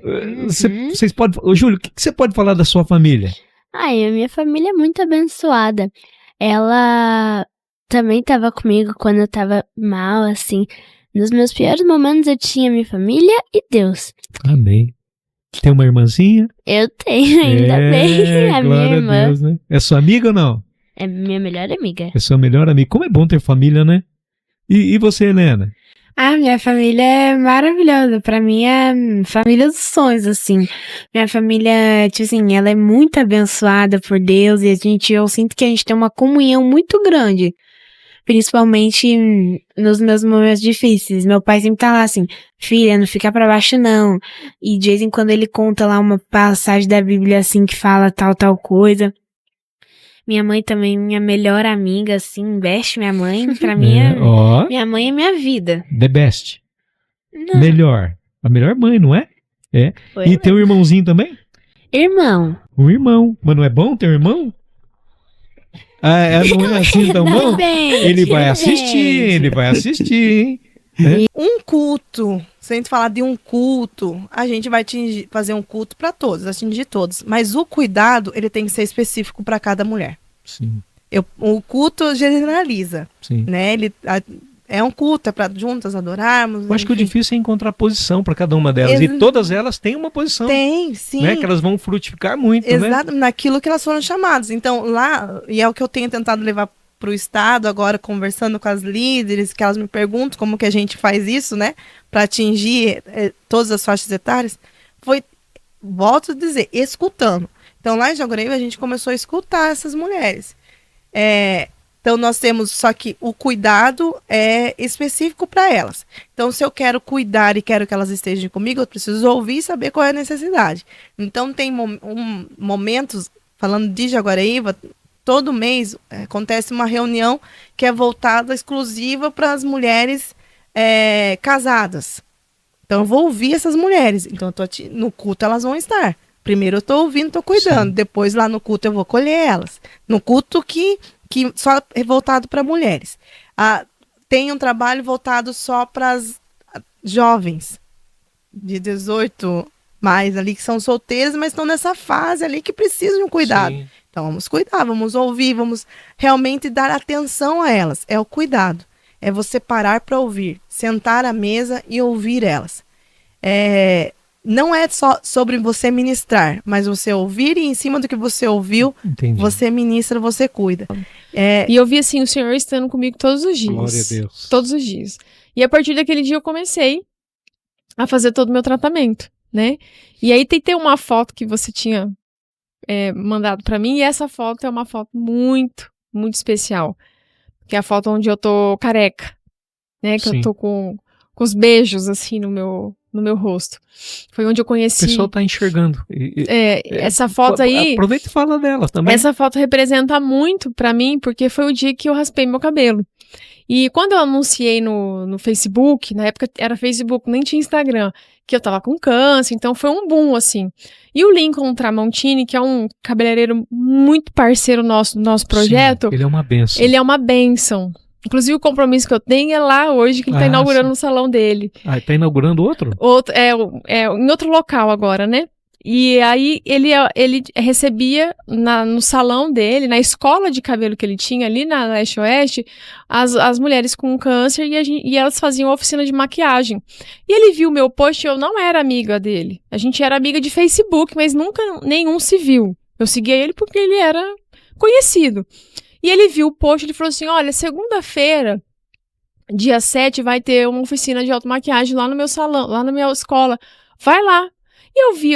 Vocês podem... Ô, Júlio, o que você pode falar da sua família? A minha família é muito abençoada. Ela também estava comigo quando eu estava mal, assim. Nos meus piores momentos eu tinha minha família e Deus. Amém. Tem uma irmãzinha? Eu tenho, ainda bem. A minha irmã. A Deus, né? É sua amiga ou não? É minha melhor amiga. É sua melhor amiga. Como é bom ter família, né? E você, Helena? Minha família é maravilhosa. Pra mim é família dos sonhos, assim. Minha família, tipo assim, ela é muito abençoada por Deus e eu sinto que a gente tem uma comunhão muito grande. Principalmente nos meus momentos difíceis. Meu pai sempre tá lá assim, filha, não fica pra baixo não. E de vez em quando ele conta lá uma passagem da Bíblia assim que fala tal coisa. Minha mãe também, minha melhor amiga, assim, best minha mãe. Pra mim, minha mãe é minha vida. The best. Não. Melhor. A melhor mãe, não é? É. Foi e tem um irmãozinho também? Irmão. Um irmão. Mas não é bom ter um irmão? Não é assim tão bom? Ele vai assistir, hein? Um culto, se a gente falar de um culto, a gente vai fazer um culto para todos, atingir todos. Mas o cuidado, ele tem que ser específico para cada mulher. Sim. O culto generaliza. Sim. Né? É um culto, é para juntas adorarmos. Eu acho que o difícil é encontrar posição para cada uma delas. E todas elas têm uma posição. Tem, sim. Né? Que elas vão frutificar muito, Exato, né? naquilo que elas foram chamadas. Então, lá, e é o que eu tenho tentado levar para o Estado, agora conversando com as líderes, que elas me perguntam como que a gente faz isso, né? Para atingir todas as faixas etárias. Volto a dizer, escutando. Então, lá em Jaguareíba, a gente começou a escutar essas mulheres. Então, nós temos, só que o cuidado é específico para elas. Então, se eu quero cuidar e quero que elas estejam comigo, eu preciso ouvir e saber qual é a necessidade. Então, tem momentos, falando de Jaguareíba, todo mês acontece uma reunião que é voltada exclusiva para as mulheres casadas. Então eu vou ouvir essas mulheres. Então no culto elas vão estar. Primeiro eu estou ouvindo, estou cuidando. Sim. Depois lá no culto eu vou colher elas. No culto que só é voltado para mulheres. Tem um trabalho voltado só para as jovens de 18 mais ali, que são solteiras, mas estão nessa fase ali que precisam de um cuidado. Sim. Então vamos cuidar, vamos ouvir, vamos realmente dar atenção a elas. É o cuidado. É você parar para ouvir, sentar à mesa e ouvir elas. Não é só sobre você ministrar, mas você ouvir e em cima do que você ouviu, entendi, você ministra, você cuida. E eu vi assim, o Senhor estando comigo todos os dias. Glória a Deus. Todos os dias. E a partir daquele dia eu comecei a fazer todo o meu tratamento, né? E aí tem uma foto que você tinha mandado para mim, e essa foto é uma foto muito, muito especial. Que é a foto onde eu tô careca, né? Que Sim. eu tô com os beijos, assim, no meu rosto. Foi onde eu conheci... O pessoal tá enxergando. Essa foto aí... Aproveita e fala dela também. Essa foto representa muito pra mim, porque foi o dia que eu raspei meu cabelo. E quando eu anunciei no Facebook, na época era Facebook, nem tinha Instagram, que eu tava com câncer, então foi um boom, assim. E o Lincoln Tramontini, que é um cabeleireiro muito parceiro do nosso projeto... Sim, ele é uma bênção. Ele é uma bênção. Inclusive o compromisso que eu tenho é lá hoje, que ele tá inaugurando o salão dele. Tá inaugurando outro? Em outro local agora, né? E aí ele recebia no salão dele, na escola de cabelo que ele tinha ali na Leste Oeste, as mulheres com câncer e elas faziam oficina de maquiagem. E ele viu o meu post e eu não era amiga dele. A gente era amiga de Facebook, mas nunca nenhum se viu. Eu seguia ele porque ele era conhecido. E ele viu o post e falou assim, olha, segunda-feira, dia 7, vai ter uma oficina de automaquiagem lá no meu salão, lá na minha escola. Vai lá. E eu vi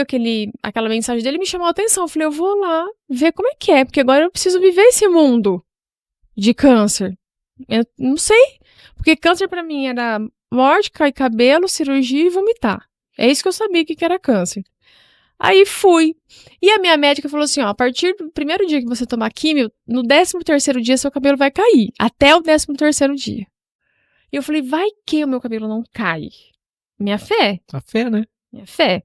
aquela mensagem dele e me chamou a atenção. Eu falei, eu vou lá ver como é que é, porque agora eu preciso viver esse mundo de câncer. Eu não sei, porque câncer pra mim era morte, cair cabelo, cirurgia e vomitar. É isso que eu sabia que era câncer. Aí fui. E a minha médica falou assim, ó, a partir do primeiro dia que você tomar químio, no 13º dia seu cabelo vai cair. Até o 13º dia. E eu falei, vai que o meu cabelo não cai. Minha fé. A fé, né? Minha fé.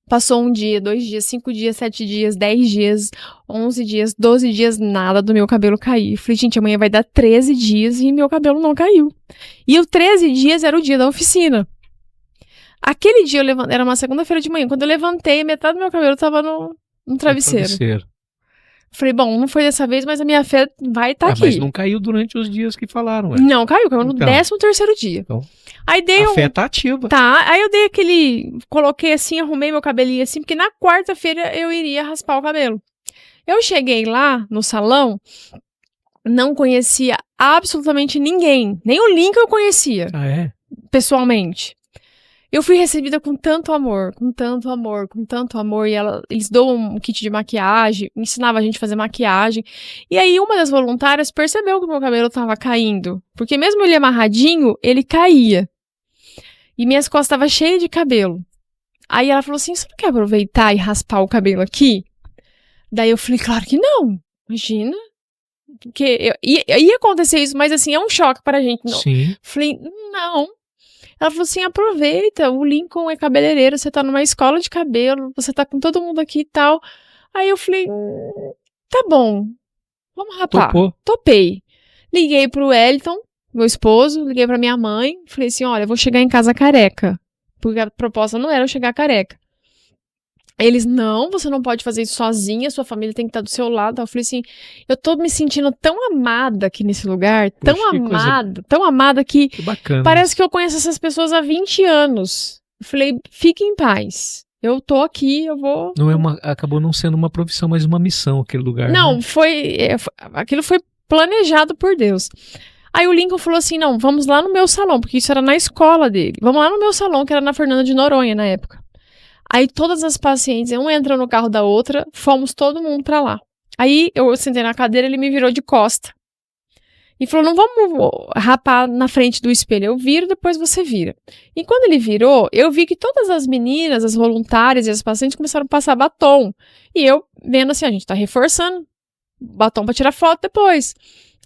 Passou 1 dia, 2 dias, 5 dias, 7 dias, 10 dias, 11 dias, 12 dias, nada do meu cabelo cair. Eu falei, gente, amanhã vai dar 13 dias e meu cabelo não caiu. E o 13 dias era o dia da oficina. Aquele dia, era uma segunda-feira de manhã, quando eu levantei, metade do meu cabelo tava no travesseiro. Falei, bom, não foi dessa vez, mas a minha fé vai estar aqui. Mas não caiu durante os dias que falaram, Não, caiu no 13º dia. Então, aí dei a fé tá ativa. Tá, aí eu dei coloquei assim, arrumei meu cabelinho assim, porque na quarta-feira eu iria raspar o cabelo. Eu cheguei lá no salão, não conhecia absolutamente ninguém, nem o Lincoln eu conhecia. Pessoalmente. Eu fui recebida com tanto amor, e eles dão um kit de maquiagem, ensinava a gente a fazer maquiagem, e aí uma das voluntárias percebeu que o meu cabelo tava caindo, porque mesmo ele amarradinho, ele caía, e minhas costas estavam cheias de cabelo. Aí ela falou assim, você não quer aproveitar e raspar o cabelo aqui? Daí eu falei, claro que não, imagina, porque ia acontecer isso, mas assim, é um choque pra gente. Não. Sim. Falei, não. Ela falou assim, aproveita, o Lincoln é cabeleireiro, você tá numa escola de cabelo, você tá com todo mundo aqui e tal. Aí eu falei, tá bom, vamos rapar. Topei. Liguei pro Wellington, meu esposo, liguei pra minha mãe, falei assim, olha, eu vou chegar em casa careca, porque a proposta não era eu chegar careca. Eles, não, você não pode fazer isso sozinha, sua família tem que estar do seu lado. Eu falei assim, eu tô me sentindo tão amada aqui nesse lugar, tão amada que bacana. Parece que eu conheço essas pessoas há 20 anos. Eu falei, fique em paz. Eu tô aqui, eu vou... Acabou não sendo uma profissão, mas uma missão aquele lugar. Não, né? Aquilo foi planejado por Deus. Aí o Lincoln falou assim, não, vamos lá no meu salão, porque isso era na escola dele. Vamos lá no meu salão, que era na Fernanda de Noronha na época. Aí todas as pacientes, um entra no carro da outra, fomos todo mundo pra lá. Aí eu sentei na cadeira, ele me virou de costa. E falou, não vamos rapar na frente do espelho, eu viro, depois você vira. E quando ele virou, eu vi que todas as meninas, as voluntárias e as pacientes começaram a passar batom. E eu vendo assim, a gente tá reforçando batom pra tirar foto depois.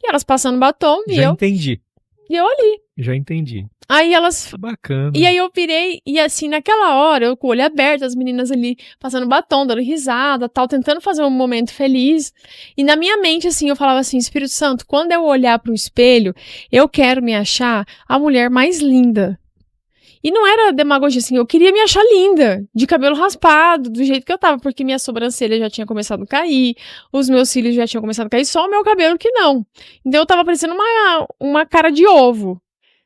E elas passando batom e Já entendi. E eu ali. Já entendi. Aí elas... Bacana. E aí eu pirei, e assim, naquela hora, eu com o olho aberto, as meninas ali passando batom, dando risada, tal, tentando fazer um momento feliz. E na minha mente, assim, eu falava assim, Espírito Santo, quando eu olhar pro espelho, eu quero me achar a mulher mais linda. E não era demagogia, assim, eu queria me achar linda, de cabelo raspado, do jeito que eu tava, porque minha sobrancelha já tinha começado a cair, os meus cílios já tinham começado a cair, só o meu cabelo que não. Então eu tava parecendo uma cara de ovo.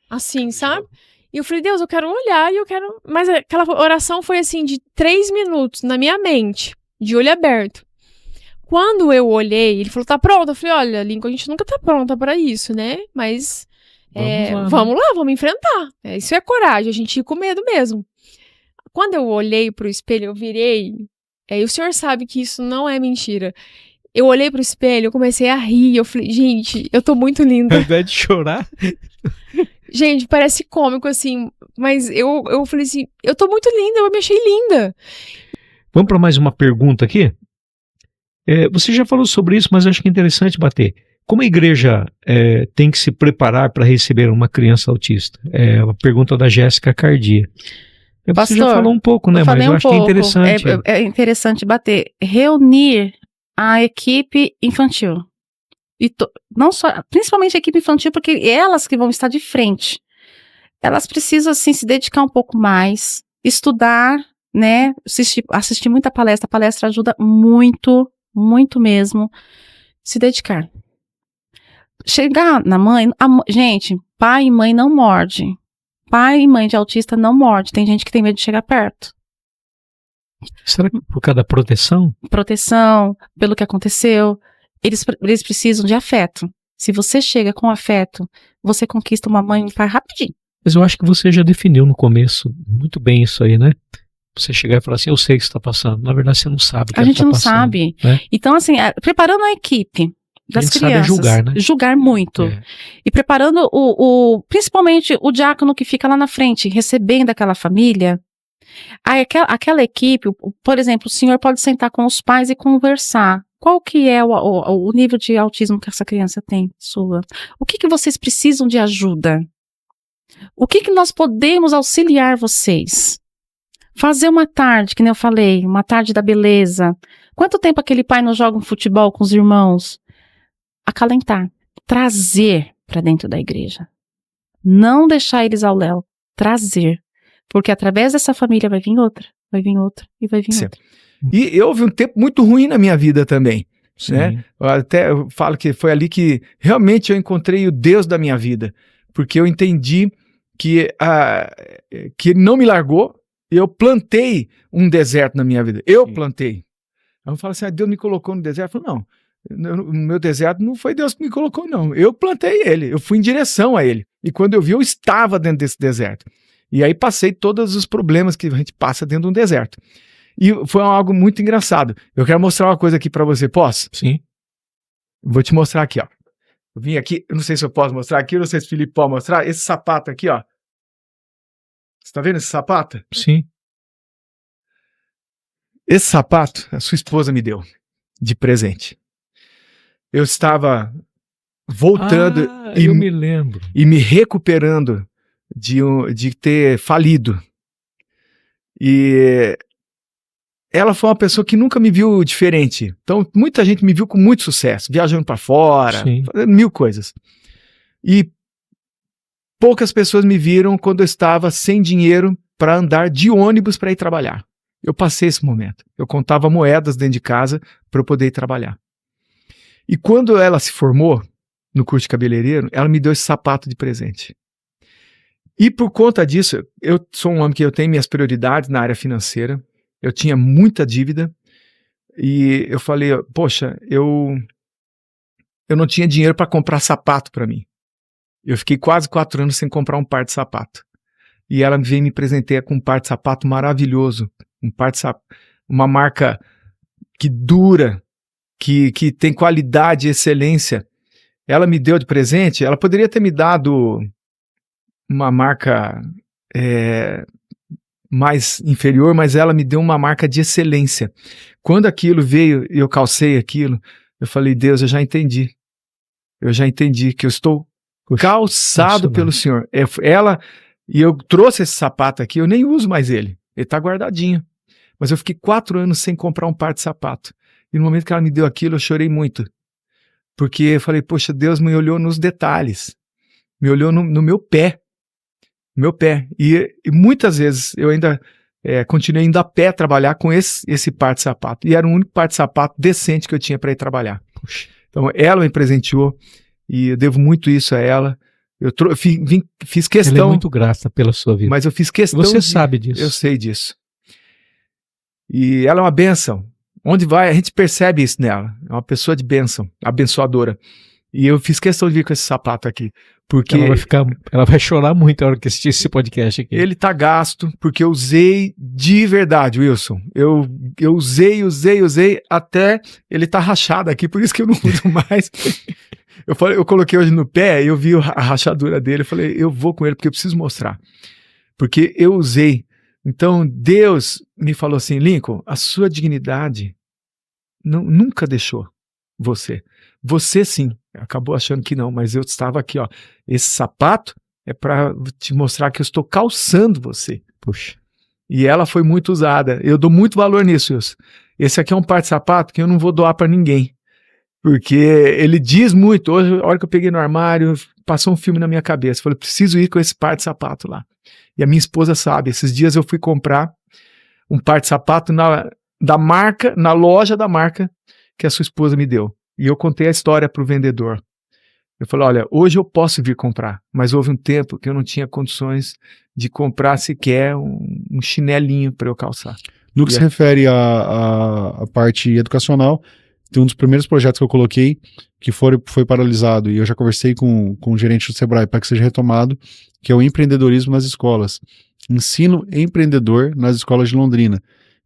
Assim, sabe? E eu falei, Deus, eu quero olhar e eu quero... Mas aquela oração foi assim, de 3 minutos na minha mente, de olho aberto. Quando eu olhei, ele falou, tá pronta? Eu falei, olha, Lincoln, a gente nunca tá pronta pra isso, né? Mas vamos lá, vamos enfrentar. Isso é coragem, a gente ir com medo mesmo. Quando eu olhei pro espelho, eu virei... E o senhor sabe que isso não é mentira. Eu olhei pro espelho, eu comecei a rir, eu falei, gente, eu tô muito linda. Ao invés de chorar... Gente, parece cômico, assim, mas eu falei assim, eu tô muito linda, eu me achei linda. Vamos para mais uma pergunta aqui? Você já falou sobre isso, mas acho que é interessante bater. Como a igreja tem que se preparar para receber uma criança autista? É uma pergunta da Jéssica Cardia. Você já falou um pouco, né? Mas eu acho que é interessante. É interessante bater. Reunir a equipe infantil. E não só, principalmente a equipe infantil, porque elas que vão estar de frente. Elas precisam, assim, se dedicar um pouco mais, estudar, né, assistir muita palestra. A palestra ajuda muito, muito mesmo. Se dedicar. Chegar na mãe, gente, pai e mãe não morde. Pai e mãe de autista não morde. Tem gente que tem medo de chegar perto. Será que por causa da proteção? Proteção, pelo que aconteceu. Eles precisam de afeto. Se você chega com afeto, você conquista uma mãe e um pai rapidinho. Mas eu acho que você já definiu no começo muito bem isso aí, né? Você chegar e falar assim, eu sei o que você está passando. Na verdade, você não sabe o que a gente tá não passando, sabe. Né? Então, assim, preparando a equipe das crianças. Julgar, né? Julgar muito. E preparando principalmente o diácono que fica lá na frente, recebendo aquela família. Aí, aquela equipe, por exemplo, o senhor pode sentar com os pais e conversar. Qual que é o nível de autismo que essa criança tem, sua? O que vocês precisam de ajuda? O que nós podemos auxiliar vocês? Fazer uma tarde, que nem eu falei, uma tarde da beleza. Quanto tempo aquele pai não joga um futebol com os irmãos? Acalentar. Trazer para dentro da igreja. Não deixar eles ao léu. Trazer. Porque através dessa família vai vir outra, vai vir outra e vai vir outra. E houve um tempo muito ruim na minha vida também, né? Eu falo que foi ali que realmente eu encontrei o Deus da minha vida, porque eu entendi que Ele não me largou. Eu plantei um deserto na minha vida, eu plantei. Eu falo assim, Deus me colocou no deserto. Eu falo, não, no meu deserto não foi Deus que me colocou, não. Eu plantei ele, eu fui em direção a ele. E quando eu vi, eu estava dentro desse deserto. E aí passei todos os problemas que a gente passa dentro de um deserto. E foi algo muito engraçado. Eu quero mostrar uma coisa aqui pra você, posso? Sim. Vou te mostrar aqui, ó. Eu vim aqui, eu não sei se eu posso mostrar aqui, eu não sei se o Felipe pode mostrar. Esse sapato aqui, ó. Você tá vendo esse sapato? Sim. Esse sapato, a sua esposa me deu de presente. Eu estava voltando eu me lembro. E me recuperando de ter falido. E ela foi uma pessoa que nunca me viu diferente. Então, muita gente me viu com muito sucesso, viajando para fora, fazendo mil coisas. E poucas pessoas me viram quando eu estava sem dinheiro para andar de ônibus para ir trabalhar. Eu passei esse momento. Eu contava moedas dentro de casa para eu poder ir trabalhar. E quando ela se formou no curso de cabeleireiro, ela me deu esse sapato de presente. E por conta disso, eu sou um homem que eu tenho minhas prioridades na área financeira. Eu tinha muita dívida e eu falei, poxa, eu não tinha dinheiro para comprar sapato para mim. Eu fiquei quase 4 anos sem comprar um par de sapato. E ela veio me presentear com um par de sapato maravilhoso, uma marca que dura, que tem qualidade e excelência. Ela me deu de presente, ela poderia ter me dado uma marca mais inferior, mas ela me deu uma marca de excelência. Quando aquilo veio e eu calcei aquilo, eu falei, Deus, eu já entendi que eu estou calçado pelo Senhor. Ela E eu trouxe esse sapato aqui, eu nem uso mais ele. Ele tá guardadinho. Mas eu fiquei 4 anos sem comprar um par de sapato. E no momento que ela me deu aquilo, eu chorei muito. Porque eu falei, poxa, Deus me olhou nos detalhes. Me olhou no meu pé. Meu pé. E muitas vezes eu ainda continuei indo a pé trabalhar com esse par de sapato. E era o único par de sapato decente que eu tinha para ir trabalhar. Puxa. Então ela me presenteou e eu devo muito isso a ela. Eu fiz questão... Ela é muito grata pela sua vida. Mas eu fiz questão... Você sabe disso. Eu sei disso. E ela é uma bênção. Onde vai, a gente percebe isso nela. É uma pessoa de bênção, abençoadora. E eu fiz questão de vir com esse sapato aqui. Porque ela vai chorar muito na hora que assistir esse podcast aqui. Ele tá gasto, porque eu usei de verdade, Wilson. Eu usei, até ele tá rachado aqui, por isso que eu não uso mais. Eu coloquei hoje no pé, eu vi a rachadura dele, eu falei, eu vou com ele porque eu preciso mostrar. Porque eu usei. Então, Deus me falou assim, Lincoln, a sua dignidade nunca deixou você. Você sim, acabou achando que não, mas eu estava aqui, ó. Esse sapato é para te mostrar que eu estou calçando você. Puxa. E ela foi muito usada. Eu dou muito valor nisso, Wilson. Esse aqui é um par de sapato que eu não vou doar para ninguém. Porque ele diz muito. Hoje, a hora que eu peguei no armário, passou um filme na minha cabeça. Falei, preciso ir com esse par de sapato lá. E a minha esposa sabe. Esses dias eu fui comprar um par de sapato na loja da marca que a sua esposa me deu. E eu contei a história para o vendedor. Eu falei, olha, hoje eu posso vir comprar, mas houve um tempo que eu não tinha condições de comprar sequer um chinelinho para eu calçar. No que se refere à parte educacional, tem um dos primeiros projetos que eu coloquei que foi paralisado, e eu já conversei com o gerente do Sebrae para que seja retomado, que é o empreendedorismo nas escolas. Ensino empreendedor nas escolas de Londrina.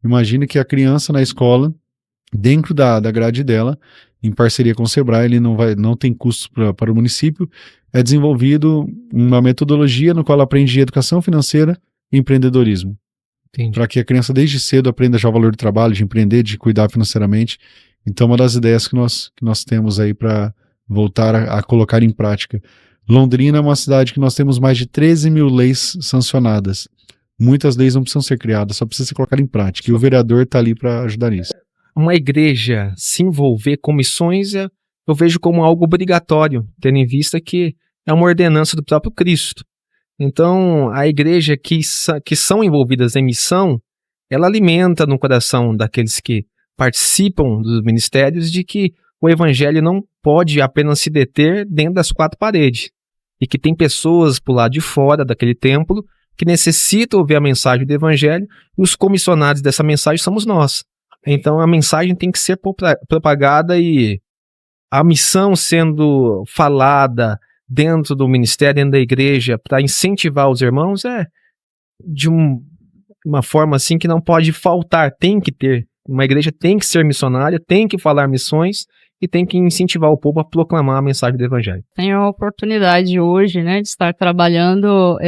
Imagine que a criança na escola, dentro da grade dela, em parceria com o Sebrae, ele não tem custos para o município, é desenvolvido uma metodologia no qual ela aprende educação financeira e empreendedorismo. Para que a criança desde cedo aprenda já o valor do trabalho, de empreender, de cuidar financeiramente. Então, uma das ideias que nós temos aí para voltar a colocar em prática. Londrina é uma cidade que nós temos mais de 13 mil leis sancionadas. Muitas leis não precisam ser criadas, só precisa ser colocada em prática. E o vereador está ali para ajudar nisso. Uma igreja se envolver com missões, eu vejo como algo obrigatório, tendo em vista que é uma ordenança do próprio Cristo. Então, a igreja que são envolvidas em missão, ela alimenta no coração daqueles que participam dos ministérios de que o evangelho não pode apenas se deter dentro das 4 paredes, e que tem pessoas por lá de fora daquele templo que necessitam ouvir a mensagem do evangelho, e os comissionados dessa mensagem somos nós. Então a mensagem tem que ser propagada, e a missão sendo falada dentro do ministério, dentro da igreja, para incentivar os irmãos, de uma forma assim que não pode faltar, tem que ter. Uma igreja tem que ser missionária, tem que falar missões e tem que incentivar o povo a proclamar a mensagem do evangelho. Tenho a oportunidade hoje, de estar trabalhando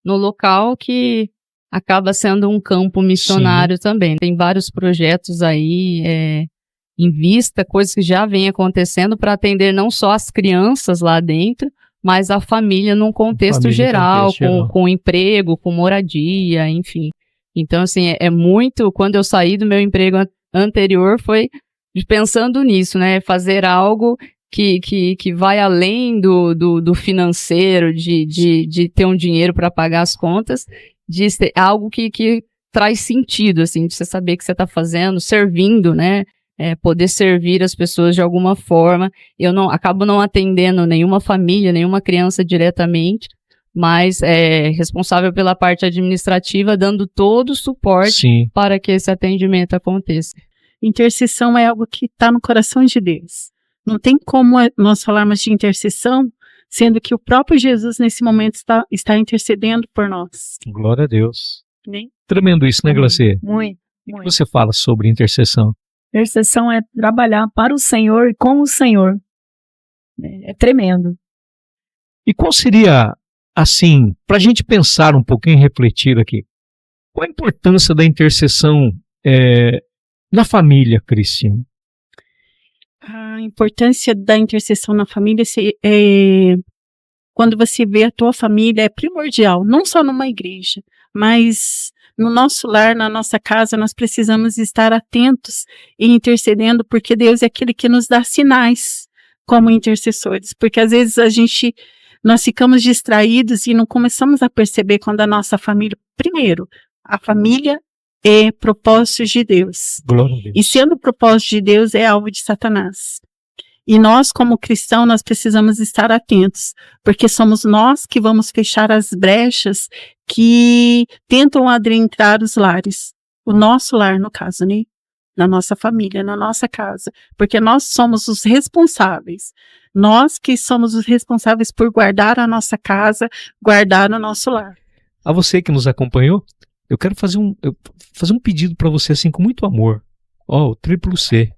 no local que acaba sendo um campo missionário. Sim. Também. Tem vários projetos aí em vista, coisas que já vêm acontecendo para atender não só as crianças lá dentro, mas a família num contexto geral, com emprego, com moradia, enfim. Então, assim, muito... Quando eu saí do meu emprego anterior, foi pensando nisso, fazer algo que vai além do financeiro, de ter um dinheiro para pagar as contas, de ser algo que traz sentido, assim, de você saber que você está fazendo, servindo, poder servir as pessoas de alguma forma. Eu acabo não atendendo nenhuma família, nenhuma criança diretamente, mas responsável pela parte administrativa, dando todo o suporte para que esse atendimento aconteça. Intercessão é algo que está no coração de Deus. Não tem como nós falarmos de intercessão, sendo que o próprio Jesus, nesse momento, está intercedendo por nós. Glória a Deus. Né? Tremendo isso, né, Glacê? Muito. O que você fala sobre intercessão? Intercessão é trabalhar para o Senhor e com o Senhor. É tremendo. E qual seria, assim, para a gente pensar um pouquinho e refletir aqui, qual a importância da intercessão na família, Cristiane? A importância da intercessão na família quando você vê a tua família, é primordial, não só numa igreja, mas no nosso lar, na nossa casa, nós precisamos estar atentos e intercedendo, porque Deus é aquele que nos dá sinais como intercessores, porque às vezes nós ficamos distraídos e não começamos a perceber quando a nossa família, primeiro, a família é propósito de Deus. Glória a Deus. E sendo propósito de Deus, é alvo de Satanás. E nós, como cristãos, nós precisamos estar atentos, porque somos nós que vamos fechar as brechas que tentam adentrar os lares. O nosso lar, no caso, né? Na nossa família, na nossa casa. Porque nós somos os responsáveis. Nós que somos os responsáveis por guardar a nossa casa, guardar o nosso lar. A você que nos acompanhou, eu quero fazer um pedido para você assim com muito amor. O triplo C.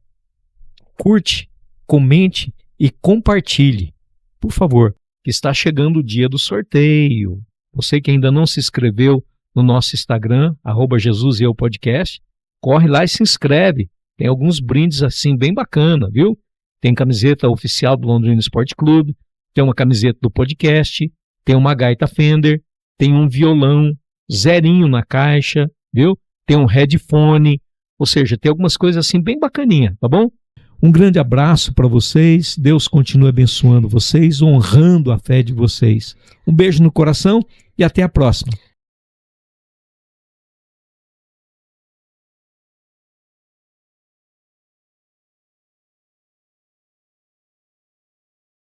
Curte, comente e compartilhe. Por favor, que está chegando o dia do sorteio. Você que ainda não se inscreveu no nosso Instagram, @JesusEuPodcast, corre lá e se inscreve. Tem alguns brindes assim bem bacana, viu? Tem camiseta oficial do Londrina Esporte Clube, tem uma camiseta do podcast, tem uma gaita Fender, tem um violão zerinho na caixa, viu? Tem um headphone, ou seja, tem algumas coisas assim bem bacaninha, tá bom? Um grande abraço para vocês, Deus continue abençoando vocês, honrando a fé de vocês. Um beijo no coração e até a próxima.